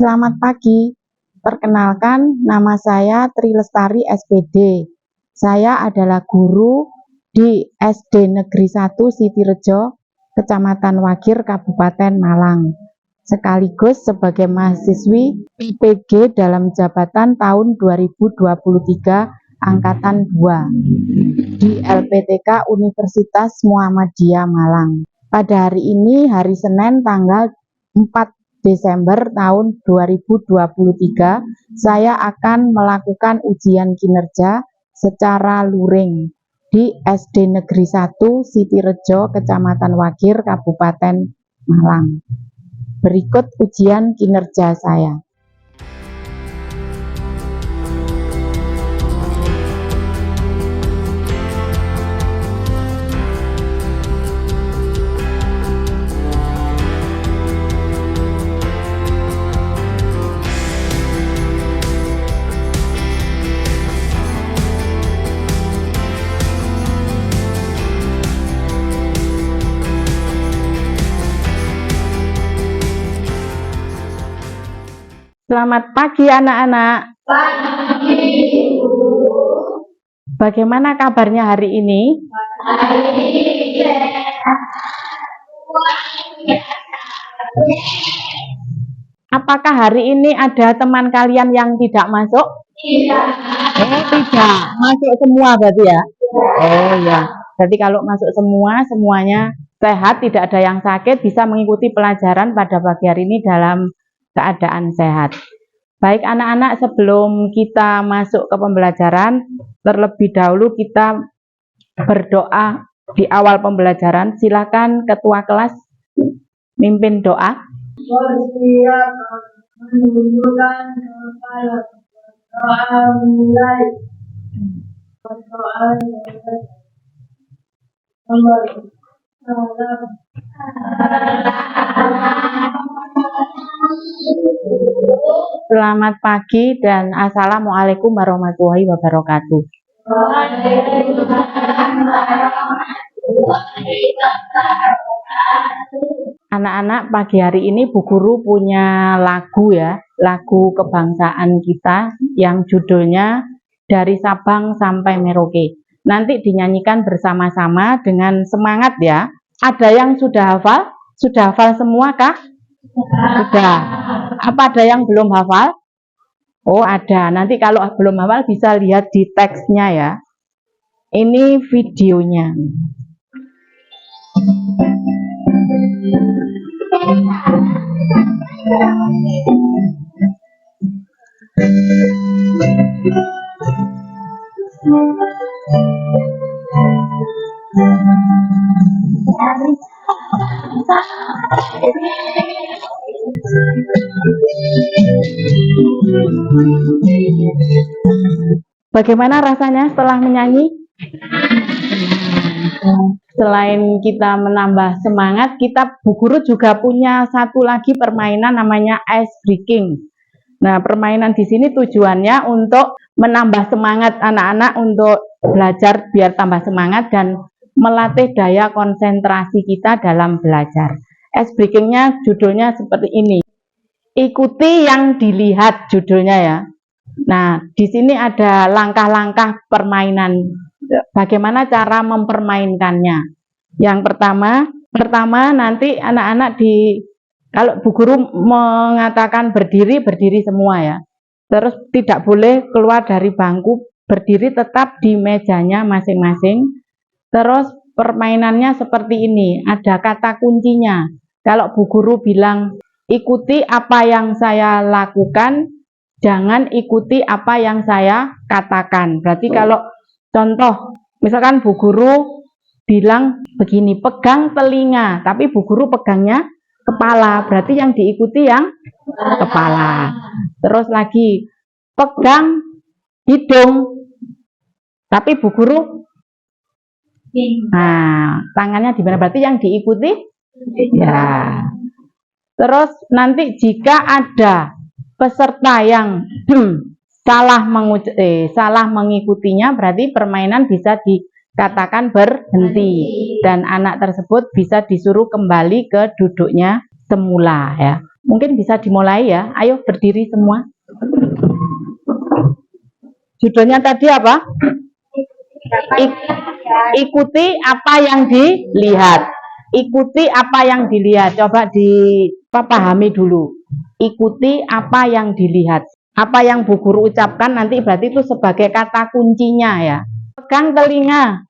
Selamat pagi, perkenalkan nama saya Tri Lestari SPD. Saya adalah guru di SD Negeri 1 Sitirejo, Kecamatan Wagir, Kabupaten Malang. Sekaligus sebagai mahasiswi PPG dalam jabatan tahun 2023 Angkatan 2 di LPTK Universitas Muhammadiyah Malang. Pada hari ini, hari Senin tanggal 4 Desember tahun 2023, saya akan melakukan ujian kinerja secara luring di SD Negeri 1 Sitirejo, Kecamatan Wagir, Kabupaten Malang. Berikut ujian kinerja saya. Selamat pagi anak-anak. Pagi, Bu. Bagaimana kabarnya hari ini? Hari ini Apakah hari ini ada teman kalian yang tidak masuk? tidak. Tidak. Masuk semua berarti ya? Oh ya. Jadi kalau masuk semuanya sehat, tidak ada yang sakit, bisa mengikuti pelajaran pada pagi hari ini dalam keadaan sehat. Baik anak-anak, sebelum kita masuk ke pembelajaran, terlebih dahulu kita berdoa di awal pembelajaran. Silakan ketua kelas mimpin doa. Bersiap menunjukkan kepala doa mulai. Berdoa Selamat pagi dan assalamualaikum warahmatullahi wabarakatuh. Anak-anak, pagi hari ini Bu Guru punya lagu ya, lagu kebangsaan kita yang judulnya Dari Sabang Sampai Merauke. Nanti dinyanyikan bersama-sama dengan semangat ya. Ada yang sudah hafal? Sudah hafal semua kah? Sudah. Apa ada yang belum hafal? Oh ada. Nanti kalau belum hafal bisa lihat di teksnya ya. Ini videonya. Bagaimana rasanya setelah menyanyi? Selain kita menambah semangat, Bu Guru juga punya satu lagi permainan namanya ice breaking. Nah, permainan di sini tujuannya untuk menambah semangat anak-anak untuk belajar biar tambah semangat dan melatih daya konsentrasi kita dalam belajar. Ice breakingnya judulnya seperti ini. Ikuti yang dilihat judulnya ya. Nah, di sini ada langkah-langkah permainan. Bagaimana cara mempermainkannya? Yang pertama nanti anak-anak kalau Bu Guru mengatakan berdiri semua ya. Terus tidak boleh keluar dari bangku, berdiri tetap di mejanya masing-masing. Terus permainannya seperti ini, ada kata kuncinya. Kalau Bu Guru bilang ikuti apa yang saya lakukan, jangan ikuti apa yang saya katakan. Berarti kalau contoh, misalkan Bu Guru bilang begini, pegang telinga, tapi Bu Guru pegangnya kepala, berarti yang diikuti yang kepala. Terus lagi, pegang hidung, tapi Bu Guru, nah tangannya di mana? Berarti yang diikuti, ya. Terus nanti jika ada peserta yang salah mengikutinya, berarti permainan bisa dikatakan berhenti dan anak tersebut bisa disuruh kembali ke duduknya semula ya. Mungkin bisa dimulai ya. Ayo berdiri semua. Judulnya tadi apa? Ikuti apa yang dilihat. Ikuti apa yang dilihat. Coba dipahami dulu. Ikuti apa yang dilihat. Apa yang Bu Guru ucapkan nanti berarti itu sebagai kata kuncinya ya. Pegang telinga.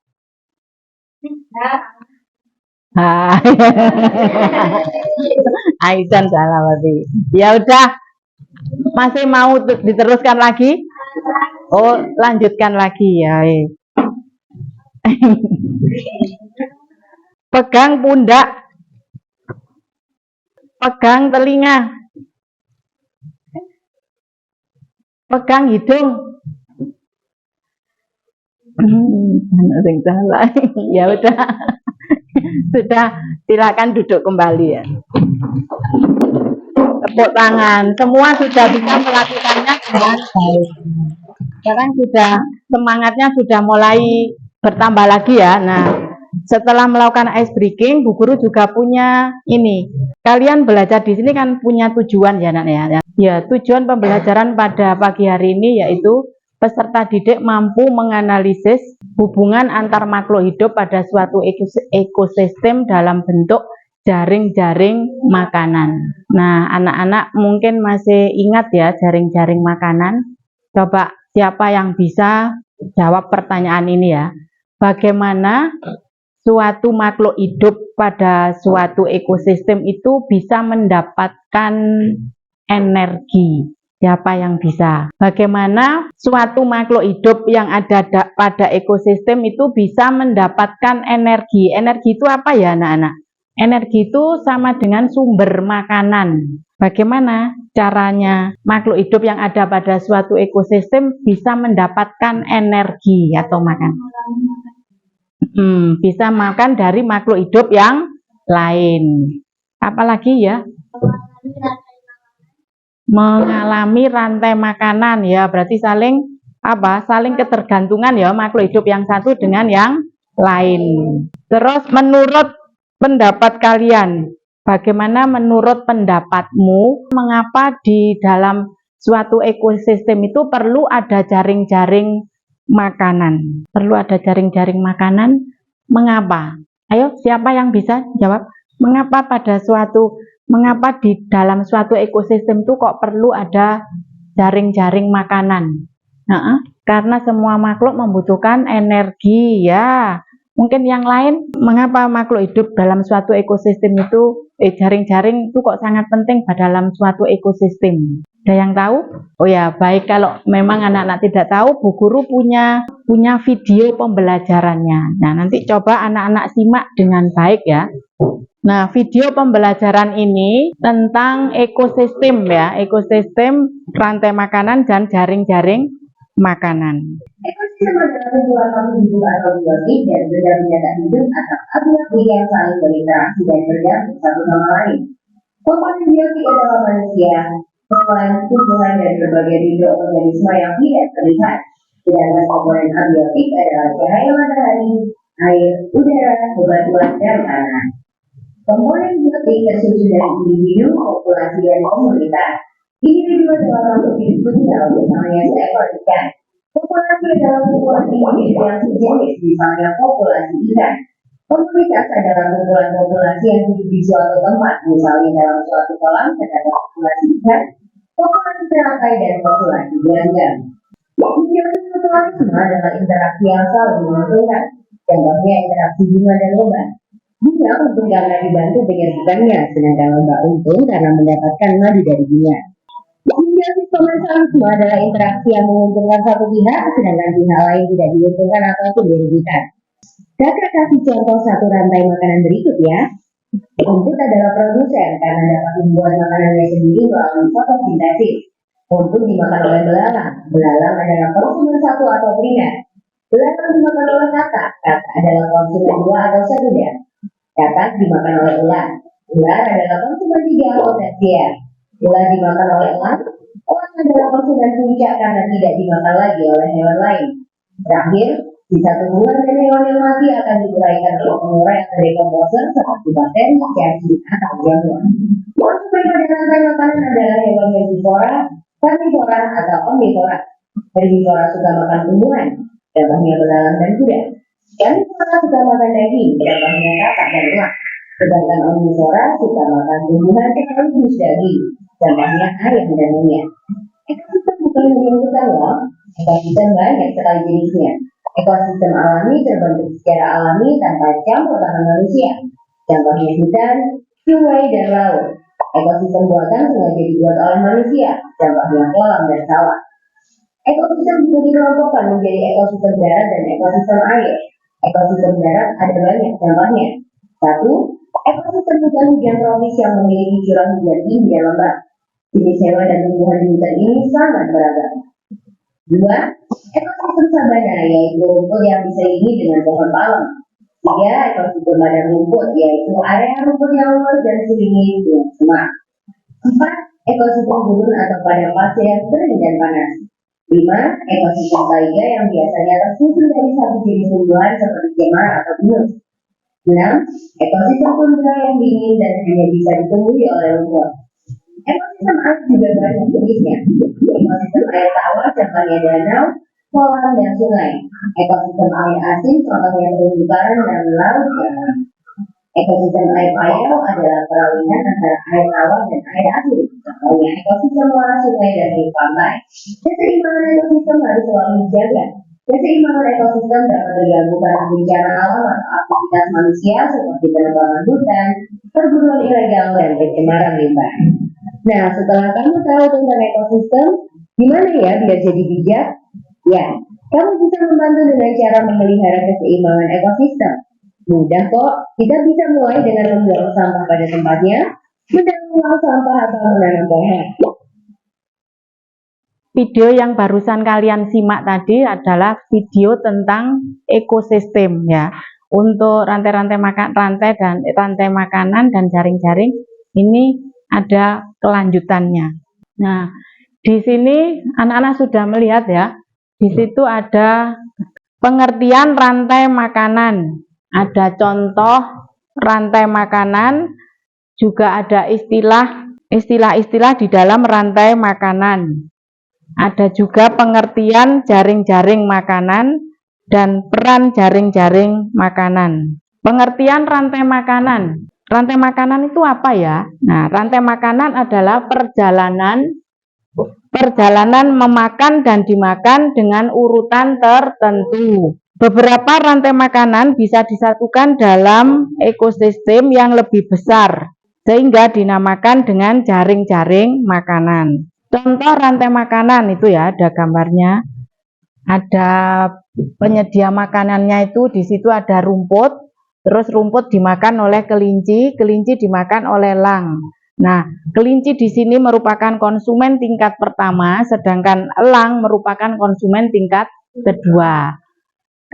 Aisan salah berarti. Ya udah. Masih mau diteruskan lagi? Oh, lanjutkan lagi ya. Pegang pundak. Pegang telinga. Pegang hidung. Salah. Ya udah. Sudah, silakan duduk kembali ya. Tepuk tangan. Semua sudah bisa melakukannya dengan baik. Sekarang sudah semangatnya sudah mulai bertambah lagi ya. Nah, setelah melakukan ice breaking, Bu Guru juga punya ini. Kalian belajar di sini kan punya tujuan ya, Nak ya. Ya, tujuan pembelajaran pada pagi hari ini yaitu peserta didik mampu menganalisis hubungan antar makhluk hidup pada suatu ekosistem dalam bentuk jaring-jaring makanan. Nah, anak-anak mungkin masih ingat ya jaring-jaring makanan. Coba siapa yang bisa jawab pertanyaan ini ya. Bagaimana suatu makhluk hidup pada suatu ekosistem itu bisa mendapatkan energi? Siapa yang bisa? Bagaimana suatu makhluk hidup yang ada pada ekosistem itu bisa mendapatkan energi? Energi itu apa ya anak-anak? Energi itu sama dengan sumber makanan. Bagaimana caranya makhluk hidup yang ada pada suatu ekosistem bisa mendapatkan energi atau makan? Bisa makan dari makhluk hidup yang lain. Apalagi ya? Mengalami rantai makanan ya, berarti saling saling ketergantungan ya makhluk hidup yang satu dengan yang lain. Terus menurut pendapat kalian, bagaimana menurut pendapatmu mengapa di dalam suatu ekosistem itu perlu ada jaring-jaring makanan? Perlu ada jaring-jaring makanan. Mengapa? Ayo, siapa yang bisa jawab? Mengapa di dalam suatu ekosistem itu kok perlu ada jaring-jaring makanan? Karena semua makhluk membutuhkan energi ya. Mungkin yang lain, mengapa makhluk hidup dalam suatu ekosistem itu jaring-jaring itu kok sangat penting dalam suatu ekosistem? Ada yang tahu? Oh ya, baik, kalau memang anak-anak tidak tahu, Bu Guru punya video pembelajarannya. Nah, nanti coba anak-anak simak dengan baik ya. Nah, video pembelajaran ini tentang ekosistem ya, ekosistem rantai makanan dan jaring-jaring makanan. Ekosistem adalah kumpulan makhluk hidup atau biotik dan benda-benda tak hidup atau abiak yang saling berinteraksi dan bergantung satu sama lain. Komponen biotik adalah manusia, hewan, tumbuhan, dan berbagai mikroorganisme yang tidak terlihat. Sedangkan komponen abiotik adalah cahaya matahari, air, udara, bebatuan, dan tanah. Komponen biotik tersusun dari individu, populasi, dan komunitas. Individu adalah makhluk hidup tunggal, misalnya seekor ikan. Populasi adalah kumpulan individu yang sejenis, misalnya populasi ikan. Komunitas adalah kumpulan populasi yang hidup di suatu tempat, misalnya dalam suatu kolam, terhadap populasi ikan, populasi serangkai, dan populasi gelanggang. Simbiosis mutualisme adalah interaksi yang saling menguntungkan. Contohnya interaksi bunga dan lobak. Bunga untung karena dibantu penyerbukannya, sedangkan lobak untung karena mendapatkan madu dari bunga. Simbiosis komensalisme adalah interaksi yang menguntungkan satu pihak, sedangkan pihak lain tidak diuntungkan ataupun dirugikan. Kakak kasih contoh satu rantai makanan berikut ya. Rumput adalah produsen karena dapat membuat makanannya sendiri melalui fotosintesis. Rumput dimakan oleh belalang. Belalang adalah konsumen satu atau primer. Belalang dimakan oleh katak. Katak adalah konsumen dua atau sekunder. Katak dimakan oleh ular. Ular adalah konsumen tiga atau tersier. Ular dimakan oleh elang. Elang adalah konsumen puncak karena tidak dimakan lagi oleh hewan lain. Terakhir, sisa tumbuhan dan hewan yang mati akan diuraikan oleh pengurai atau dekomposer seperti bakteri, cacing, atau jamur. Konsumen adalah rantai makanan adalah hewan herbivora, karnivora, atau omnivora. Herbivora suka makan tumbuhan, contohnya belalang dan kuda. Karnivora suka makan daging, contohnya katak dan ulat. Sedangkan omnivora suka makan tumbuhan sekaligus daging, contohnya ayam dan monyet. Ekosistem bukan hanya hutan loh, ekosistem banyak sekali jenisnya. Ekosistem alami terbentuk secara alami tanpa campur tangan manusia, contohnya hutan, sungai, dan laut. Ekosistem buatan sengaja dibuat oleh manusia, contohnya kolam dan sawah. Ekosistem juga dikelompokkan menjadi ekosistem darat dan ekosistem air. Ekosistem darat ada banyak contohnya. 1. Ekosistem hutan hujan tropis yang memiliki curah hujan tinggi dan lebat. Jenis hewan dan tumbuhan di hutan ini sangat beragam. 2. Ekosistem sabana, yaitu rumput yang diselingi dengan pohon palem. 3. Ekosistem padang rumput, yaitu area rumput yang luas dan diselingi dengan semak. 4. Ekosistem gurun atau padang pasir yang kering dan panas. 5. Ekosistem taiga yang biasanya tersusun dari satu jenis tumbuhan seperti kemar atau pinus. 6. Ekosistem tundra yang dingin dan hanya bisa ditemui oleh rumput. Ekosistem air juga banyak jenisnya. Ekosistem air tawar contohnya danau, kolam, dan sungai. Ekosistem air asin contohnya terumbu karang dan laut garam. Ekosistem air payau adalah peralihan antara air tawar dan air asin. Contohnya ekosistem muara sungai dan air pantai. Keseimbangan ekosistem harus selalu dijaga. Keseimbangan ekosistem dapat terganggu karena bencana alam atau aktivitas manusia seperti penebangan hutan, perburuan ilegal, dan pencemaran limbah. Nah, setelah kamu tahu tentang ekosistem, gimana ya biar jadi bijak? Ya, kamu bisa membantu dengan cara memelihara keseimbangan ekosistem. Mudah kok, kita bisa mulai dengan membuang sampah pada tempatnya, mendaur sampah atau menanam pohon. Video yang barusan kalian simak tadi adalah video tentang ekosistem ya. Untuk rantai-rantai makanan dan jaring-jaring ini ada kelanjutannya. Nah, di sini anak-anak sudah melihat ya. Di situ ada pengertian rantai makanan, ada contoh rantai makanan, juga ada istilah-istilah di dalam rantai makanan. Ada juga pengertian jaring-jaring makanan dan peran jaring-jaring makanan. Pengertian rantai makanan. Rantai makanan itu apa ya? Nah, rantai makanan adalah perjalanan memakan dan dimakan dengan urutan tertentu. Beberapa rantai makanan bisa disatukan dalam ekosistem yang lebih besar, sehingga dinamakan dengan jaring-jaring makanan. Contoh rantai makanan itu ya, ada gambarnya. Ada penyedia makanannya itu, di situ ada rumput, terus rumput dimakan oleh kelinci, kelinci dimakan oleh elang. Nah, kelinci di sini merupakan konsumen tingkat pertama, sedangkan elang merupakan konsumen tingkat kedua.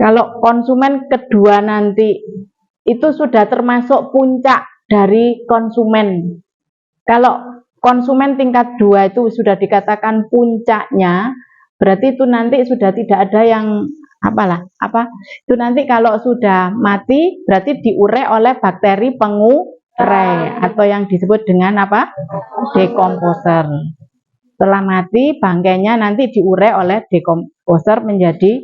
Kalau konsumen kedua nanti itu sudah termasuk puncak dari konsumen. Kalau konsumen tingkat 2 itu sudah dikatakan puncaknya, berarti itu nanti sudah tidak ada yang itu nanti kalau sudah mati berarti diurai oleh bakteri pengurai atau yang disebut dengan dekomposer. Setelah mati bangkainya nanti diurai oleh dekomposer menjadi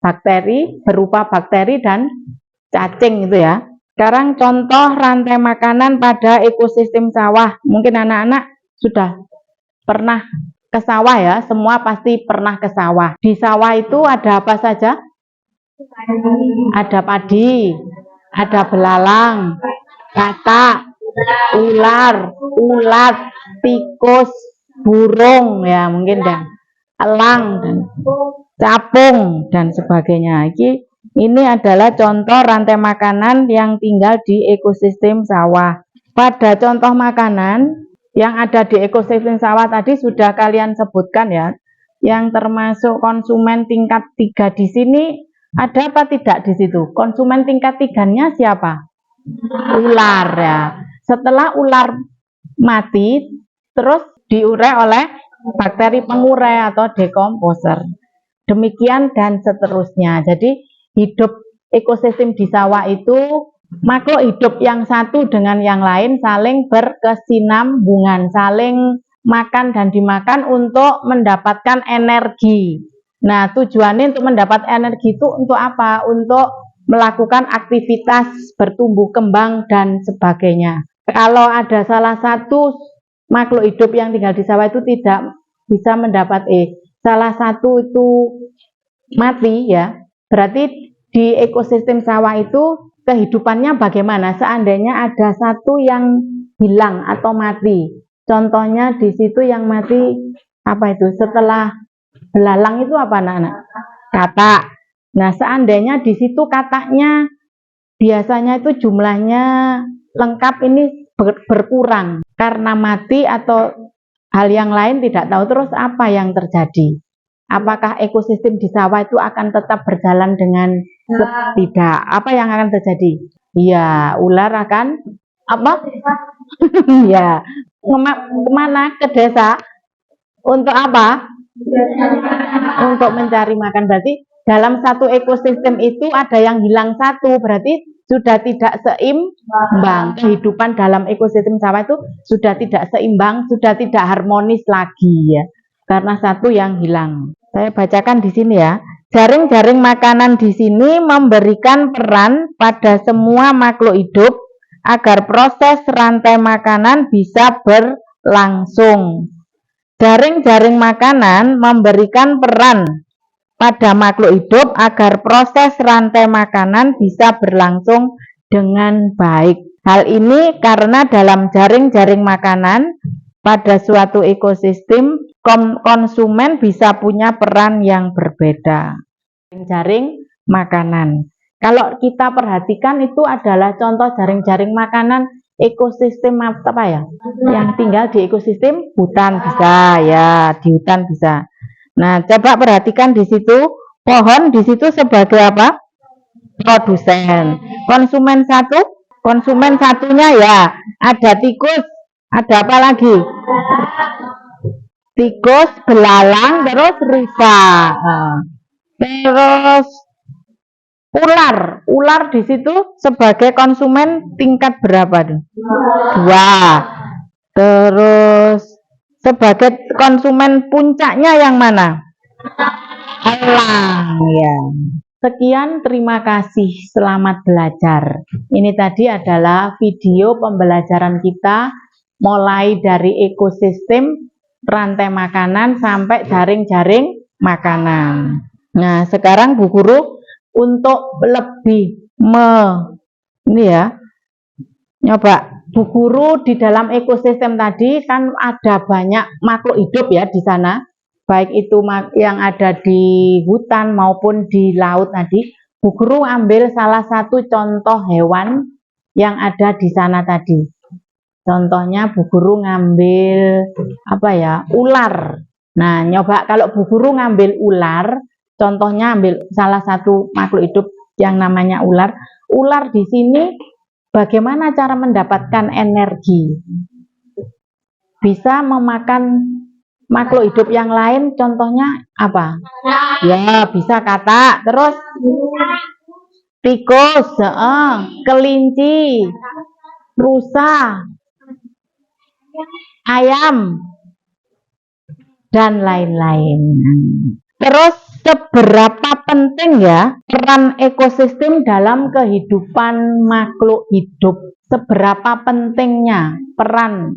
bakteri, berupa bakteri dan cacing itu ya. Sekarang contoh rantai makanan pada ekosistem sawah. Mungkin anak-anak sudah pernah ke sawah ya, semua pasti pernah ke sawah. Di sawah itu ada apa saja? Ada padi, ada belalang, katak, ular, ulat, tikus, burung ya mungkin, dan elang, dan capung dan sebagainya. Ini adalah contoh rantai makanan yang tinggal di ekosistem sawah. Pada contoh makanan yang ada di ekosistem sawah tadi sudah kalian sebutkan ya. Yang termasuk konsumen tingkat 3 di sini ada apa tidak di situ? Konsumen tingkat 3-nya siapa? Ular ya. Setelah ular mati terus diurai oleh bakteri pengurai atau dekomposer. Demikian dan seterusnya. Jadi hidup ekosistem di sawah itu makhluk hidup yang satu dengan yang lain saling berkesinambungan, saling makan dan dimakan untuk mendapatkan energi. Nah, tujuannya untuk mendapat energi itu untuk apa? Untuk melakukan aktivitas bertumbuh kembang dan sebagainya. Kalau ada salah satu makhluk hidup yang tinggal di sawah itu tidak bisa mendapat salah satu itu mati ya, berarti di ekosistem sawah itu kehidupannya bagaimana? Seandainya ada satu yang hilang atau mati. Contohnya di situ yang mati apa itu? Setelah belalang itu apa anak-anak? Katak. Nah, seandainya di situ kataknya biasanya itu jumlahnya lengkap ini berkurang karena mati atau hal yang lain tidak tahu, terus apa yang terjadi? Apakah ekosistem di sawah itu akan tetap berjalan dengan tidak? Apa yang akan terjadi? Ya, ular akan apa? Ya, kemana? Ke desa. Untuk apa? Untuk mencari makan. Berarti dalam satu ekosistem itu ada yang hilang satu, berarti sudah tidak seimbang. Kehidupan dalam ekosistem sawah itu sudah tidak seimbang, sudah tidak harmonis lagi ya, karena satu yang hilang. Saya bacakan di sini ya. Jaring-jaring makanan di sini memberikan peran pada semua makhluk hidup agar proses rantai makanan bisa berlangsung. Jaring-jaring makanan memberikan peran pada makhluk hidup agar proses rantai makanan bisa berlangsung dengan baik. Hal ini karena dalam jaring-jaring makanan pada suatu ekosistem, konsumen bisa punya peran yang berbeda. Jaring makanan. Kalau kita perhatikan itu adalah contoh jaring-jaring makanan ekosistem apa ya? Yang tinggal di ekosistem hutan bisa ya, di hutan bisa. Nah, coba perhatikan di situ, pohon di situ sebagai apa? Produsen. Konsumen satunya ya, ada tikus, ada apa lagi? Tikus, belalang, terus rusa. Terus ular di situ sebagai konsumen tingkat berapa tuh? 2. Terus sebagai konsumen puncaknya yang mana? Elang ya. Sekian, terima kasih, selamat belajar. Ini tadi adalah video pembelajaran kita mulai dari ekosistem, rantai makanan sampai jaring-jaring makanan. Nah, sekarang Bu Guru untuk lebih ini ya, nyoba Bu Guru di dalam ekosistem tadi kan ada banyak makhluk hidup ya di sana, baik itu yang ada di hutan maupun di laut tadi. Bu Guru ambil salah satu contoh hewan yang ada di sana tadi. Contohnya Bu Guru ngambil apa ya? Ular. Nah, nyoba kalau Bu Guru ngambil ular, contohnya ambil salah satu makhluk hidup yang namanya ular. Ular di sini bagaimana cara mendapatkan energi? Bisa memakan makhluk hidup yang lain, contohnya apa? Ya, bisa katak, terus tikus, kelinci, rusa, ayam, dan lain-lain. Terus seberapa penting ya peran ekosistem dalam kehidupan makhluk hidup? Seberapa pentingnya peran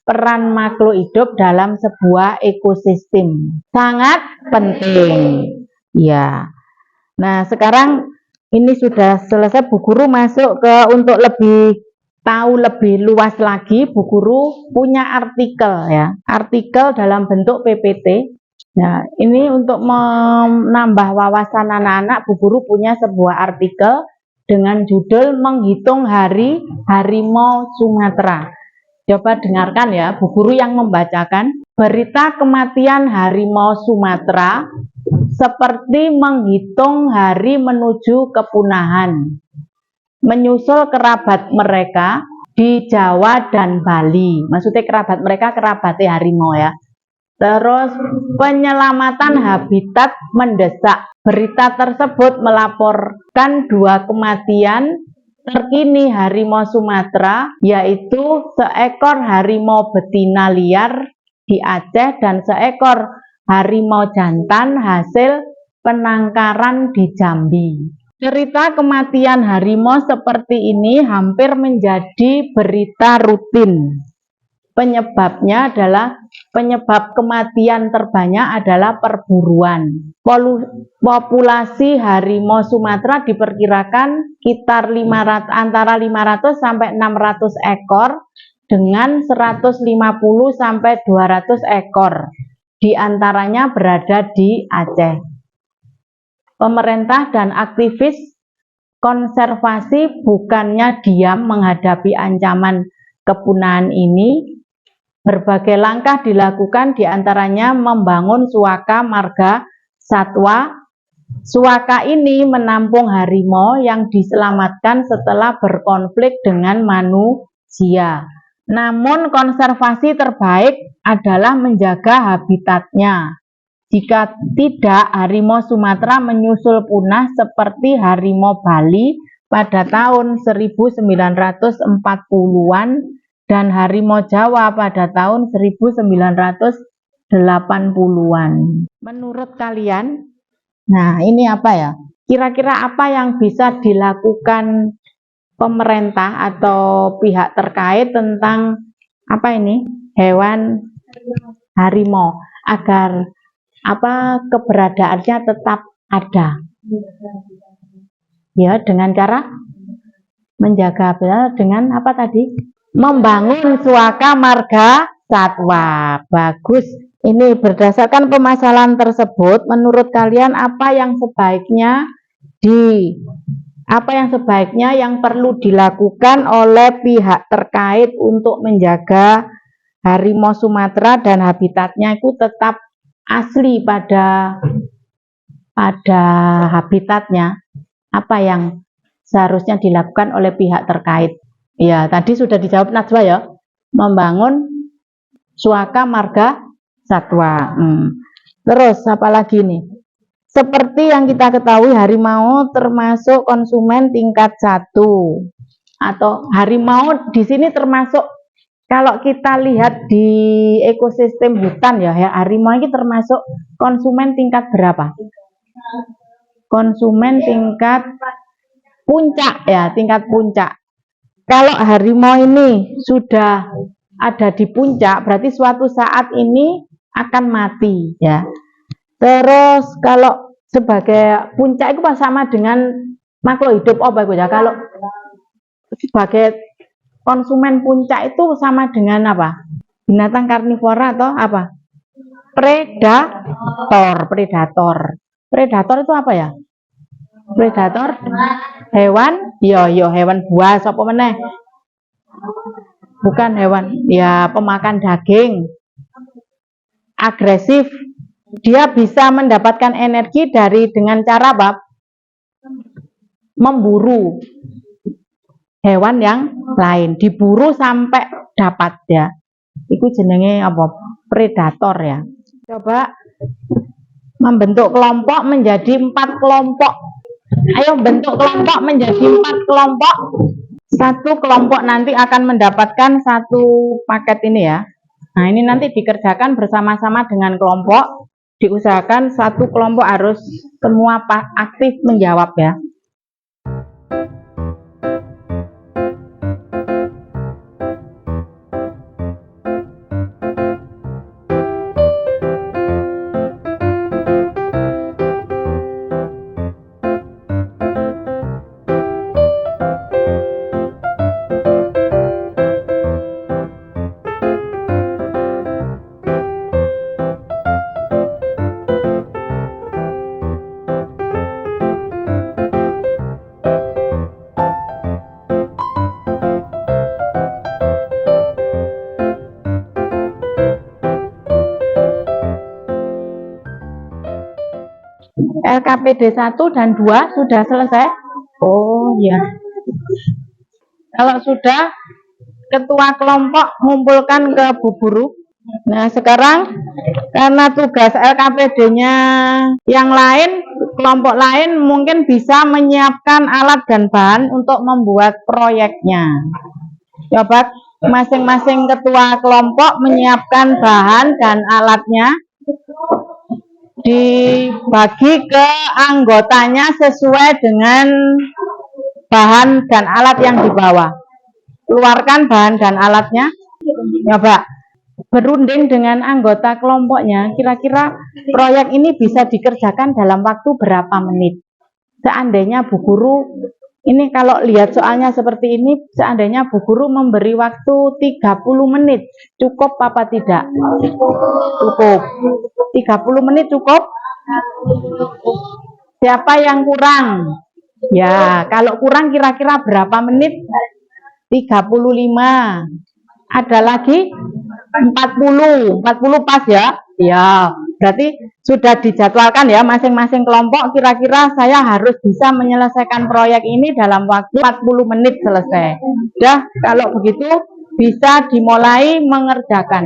peran makhluk hidup dalam sebuah ekosistem? Sangat penting. Ya. Nah, sekarang ini sudah selesai. Bu Guru masuk ke untuk lebih tahu lebih luas lagi. Bu Guru punya artikel ya. Artikel dalam bentuk PPT. Nah, ini untuk menambah wawasan anak-anak, Bu Guru punya sebuah artikel dengan judul Menghitung Hari Harimau Sumatera. Coba dengarkan ya, Bu Guru yang membacakan. Berita kematian harimau Sumatera seperti menghitung hari menuju kepunahan, menyusul kerabat mereka di Jawa dan Bali. Maksudnya kerabat mereka kerabatnya harimau ya. Terus penyelamatan habitat mendesak. Berita tersebut melaporkan 2 kematian terkini harimau Sumatera, yaitu seekor harimau betina liar di Aceh dan seekor harimau jantan hasil penangkaran di Jambi. Cerita kematian harimau seperti ini hampir menjadi berita rutin. Penyebab kematian terbanyak adalah perburuan. Populasi harimau Sumatera diperkirakan sekitar antara 500 sampai 600 ekor dengan 150 sampai 200 ekor. Di antaranya berada di Aceh. Pemerintah dan aktivis konservasi bukannya diam menghadapi ancaman kepunahan ini. Berbagai langkah dilakukan, diantaranya membangun suaka marga satwa. Suaka ini menampung harimau yang diselamatkan setelah berkonflik dengan manusia. Namun konservasi terbaik adalah menjaga habitatnya. Jika tidak, harimau Sumatera menyusul punah seperti harimau Bali pada tahun 1940-an dan harimau Jawa pada tahun 1980-an. Menurut kalian, nah ini apa ya? Kira-kira apa yang bisa dilakukan pemerintah atau pihak terkait tentang apa ini? Hewan harimau agar keberadaannya tetap ada. Ya, dengan cara menjaga dengan apa tadi? Membangun suaka marga satwa. Bagus. Ini berdasarkan permasalahan tersebut, menurut kalian apa yang sebaiknya yang perlu dilakukan oleh pihak terkait untuk menjaga harimau Sumatera dan habitatnya itu tetap asli pada habitatnya? Apa yang seharusnya dilakukan oleh pihak terkait? Ya, tadi sudah dijawab Najwa ya, membangun suaka marga satwa. Terus apa lagi nih? Seperti yang kita ketahui, harimau termasuk konsumen tingkat 1 atau harimau di sini termasuk. Kalau kita lihat di ekosistem hutan ya, harimau ini termasuk konsumen tingkat berapa? Konsumen tingkat puncak ya, tingkat puncak. Kalau harimau ini sudah ada di puncak, berarti suatu saat ini akan mati ya. Terus kalau sebagai puncak itu sama dengan makhluk hidup apa ya? Kalau sebagai konsumen puncak itu sama dengan apa? Binatang karnivora atau apa? Predator. Predator itu apa ya? Predator hewan, hewan buas apa meneh? Bukan hewan, ya pemakan daging. Agresif. Dia bisa mendapatkan energi dengan cara apa? Memburu hewan yang lain, diburu sampai dapat ya. Itu jenenge apa? Predator ya. Coba membentuk kelompok menjadi 4 kelompok. Ayo bentuk kelompok menjadi 4 kelompok. Satu kelompok nanti akan mendapatkan 1 paket ini ya. Nah, ini nanti dikerjakan bersama-sama dengan kelompok. Diusahakan 1 kelompok harus semua aktif menjawab ya. LKPD 1 dan 2 sudah selesai? Oh ya. Kalau sudah, ketua kelompok mengumpulkan ke Bu Guru. Nah, sekarang karena tugas LKPD-nya yang lain, kelompok lain mungkin bisa menyiapkan alat dan bahan untuk membuat proyeknya. Coba masing-masing ketua kelompok menyiapkan bahan dan alatnya, dibagi ke anggotanya sesuai dengan bahan dan alat yang dibawa. Keluarkan bahan dan alatnya. Coba berunding dengan anggota kelompoknya, kira-kira proyek ini bisa dikerjakan dalam waktu berapa menit. Seandainya Bu Guru, ini kalau lihat soalnya seperti ini, seandainya Bu Guru memberi waktu 30 menit, cukup apa tidak? Cukup. 30 menit cukup? Siapa yang kurang? Ya, kalau kurang kira-kira berapa menit? 35. Ada lagi? 40 pas ya? Ya, berarti sudah dijadwalkan ya masing-masing kelompok, kira-kira saya harus bisa menyelesaikan proyek ini dalam waktu 40 menit selesai. Udah, kalau begitu bisa dimulai mengerjakan.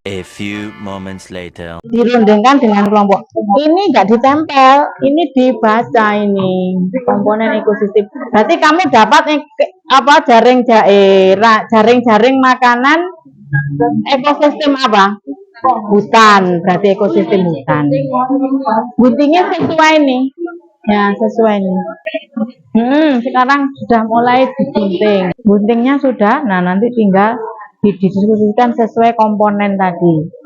A few moments later. Dirundingkan dengan kelompok. Ini nggak ditempel, ini dibaca ini komponen ekosistem. Berarti kamu dapat jaring-jaring makanan ekosistem apa? Hutan, berarti ekosistem hutan. Guntingnya sesuai nih. Ya, sesuai nih. Sekarang sudah mulai digunting. Guntingnya sudah, nah nanti tinggal didiskusikan sesuai komponen tadi.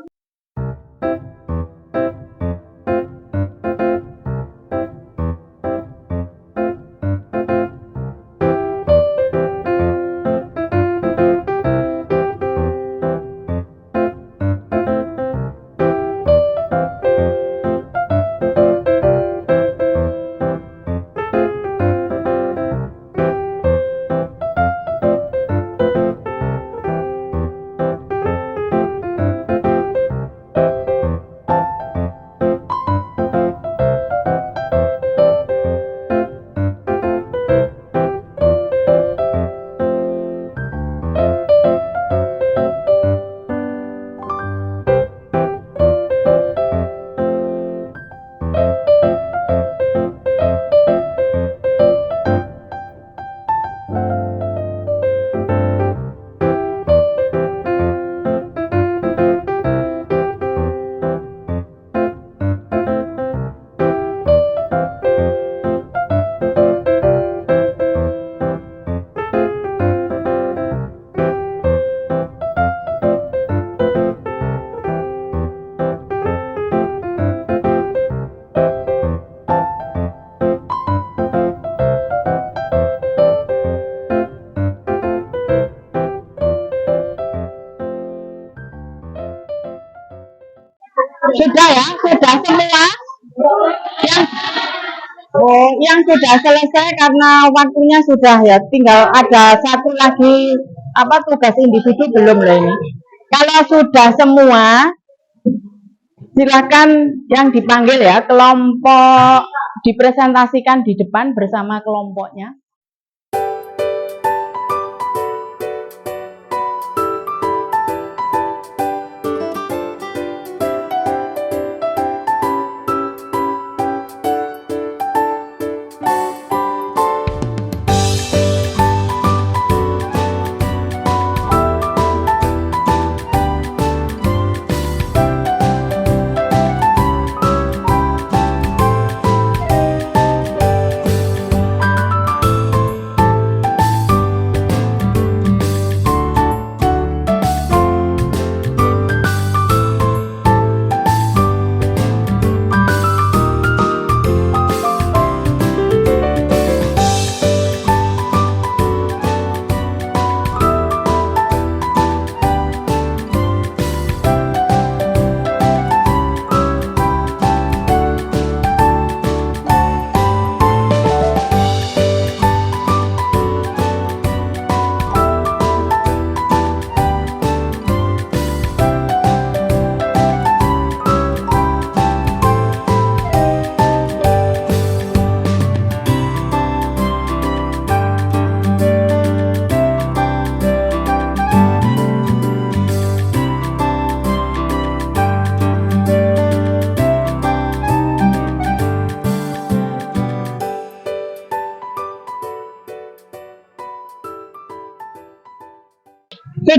Sudah ya, sudah semua yang sudah selesai karena waktunya sudah ya, tinggal ada satu lagi tugas individu belum loh ini. Kalau sudah semua, silakan yang dipanggil ya, kelompok dipresentasikan di depan bersama kelompoknya.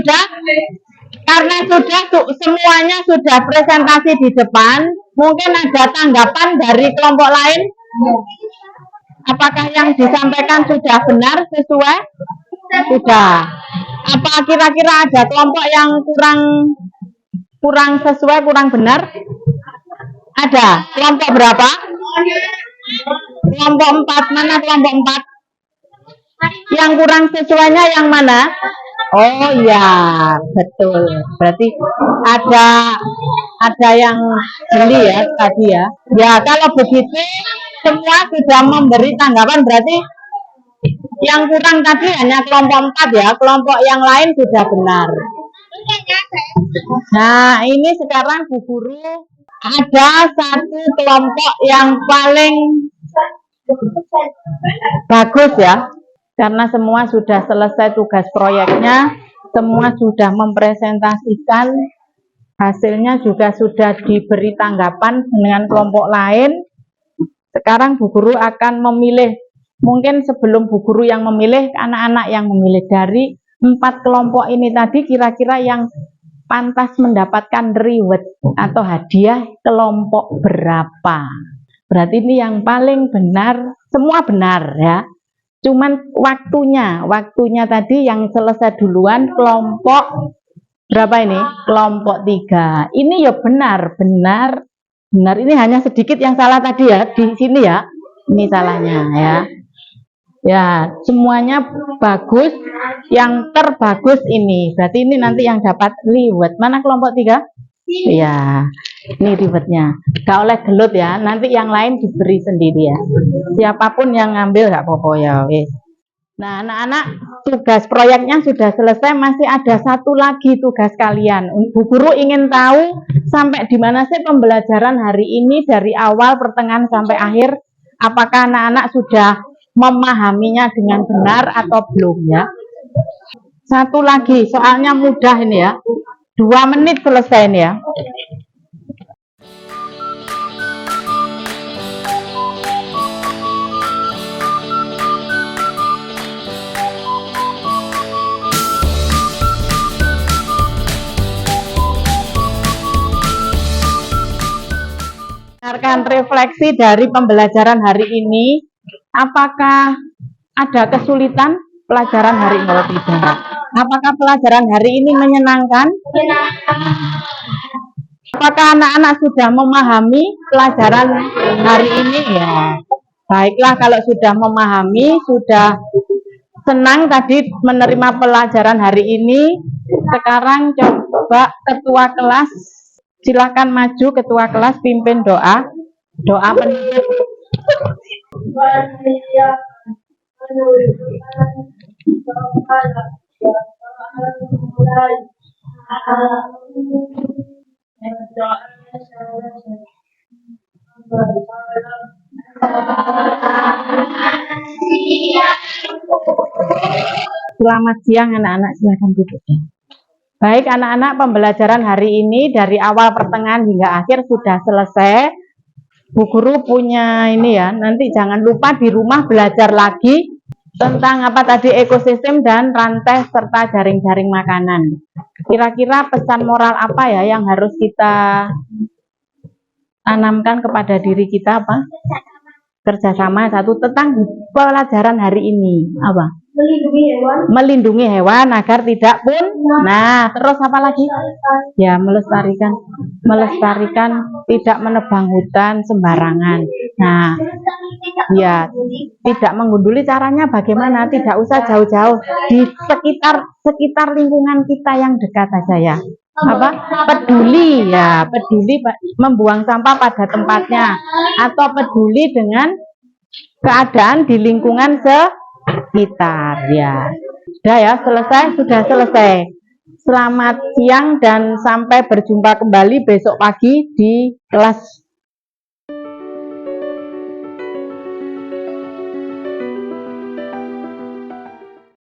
sudah? Karena semuanya sudah presentasi di depan, mungkin ada tanggapan dari kelompok lain? Apakah yang disampaikan sudah benar, sesuai? Sudah. Apa kira-kira ada kelompok yang kurang sesuai, kurang benar? Ada. Kelompok berapa? Kelompok 4. Mana kelompok 4? Yang kurang sesuainya yang mana? Oh iya, betul. Berarti ada yang jeli ya tadi ya. Ya, kalau begitu semua sudah memberi tanggapan, berarti yang kurang tadi hanya kelompok 4 ya. Kelompok yang lain sudah benar. Nah, ini sekarang Bu Guru ada satu kelompok yang paling bagus ya. Karena semua sudah selesai tugas proyeknya, semua sudah mempresentasikan, hasilnya juga sudah diberi tanggapan dengan kelompok lain. Sekarang Bu Guru akan memilih, mungkin sebelum Bu Guru yang memilih, anak-anak yang memilih dari 4 kelompok ini tadi, kira-kira yang pantas mendapatkan reward atau hadiah kelompok berapa. Berarti ini yang paling benar, semua benar ya. Cuman waktunya tadi yang selesai duluan kelompok berapa ini? Kelompok 3. Ini ya benar. Ini hanya sedikit yang salah tadi ya, di sini ya. Ini salahnya ya. Ya, semuanya bagus. Yang terbagus ini. Berarti ini nanti yang dapat reward. Mana kelompok 3? Ya, ini rewardnya. Gak oleh gelut ya, nanti yang lain diberi sendiri ya. Siapapun yang ngambil gak apa-apa ya wis. Nah, anak-anak, tugas proyeknya sudah selesai, masih ada satu lagi tugas kalian. Bu Guru ingin tahu sampai di mana sih pembelajaran hari ini dari awal pertengahan sampai akhir. Apakah anak-anak sudah memahaminya dengan benar atau belum ya? Satu lagi, soalnya mudah ini ya. 2 menit selesai nih ya. Dengarkan refleksi dari pembelajaran hari ini. Apakah ada kesulitan pelajaran hari ini? Tidak. Apakah pelajaran hari ini menyenangkan? Apakah anak-anak sudah memahami pelajaran hari ini? Ya, baiklah kalau sudah memahami, sudah senang tadi menerima pelajaran hari ini. Sekarang coba ketua kelas, silakan maju ketua kelas, pimpin doa. Doa penutup. Selamat siang anak-anak, silakan duduk ya. Baik anak-anak, pembelajaran hari ini dari awal pertengahan hingga akhir sudah selesai. Bu Guru punya ini ya, nanti jangan lupa di rumah belajar lagi tentang apa tadi, ekosistem dan rantai serta jaring-jaring makanan. Kira-kira pesan moral apa ya yang harus kita tanamkan kepada diri kita? Apa? Kerjasama. Satu, tentang pelajaran hari ini apa? Melindungi hewan agar tidak punah. Nah, terus apa lagi? Ya, melestarikan tidak menebang hutan sembarangan. Nah, ya, tidak menggunduli, caranya bagaimana? Tidak usah jauh-jauh, di sekitar lingkungan kita yang dekat saja ya. Apa? Peduli ya, peduli membuang sampah pada tempatnya atau peduli dengan keadaan di lingkungan sekitar ya. Sudah ya, sudah selesai. Selamat siang dan sampai berjumpa kembali besok pagi di kelas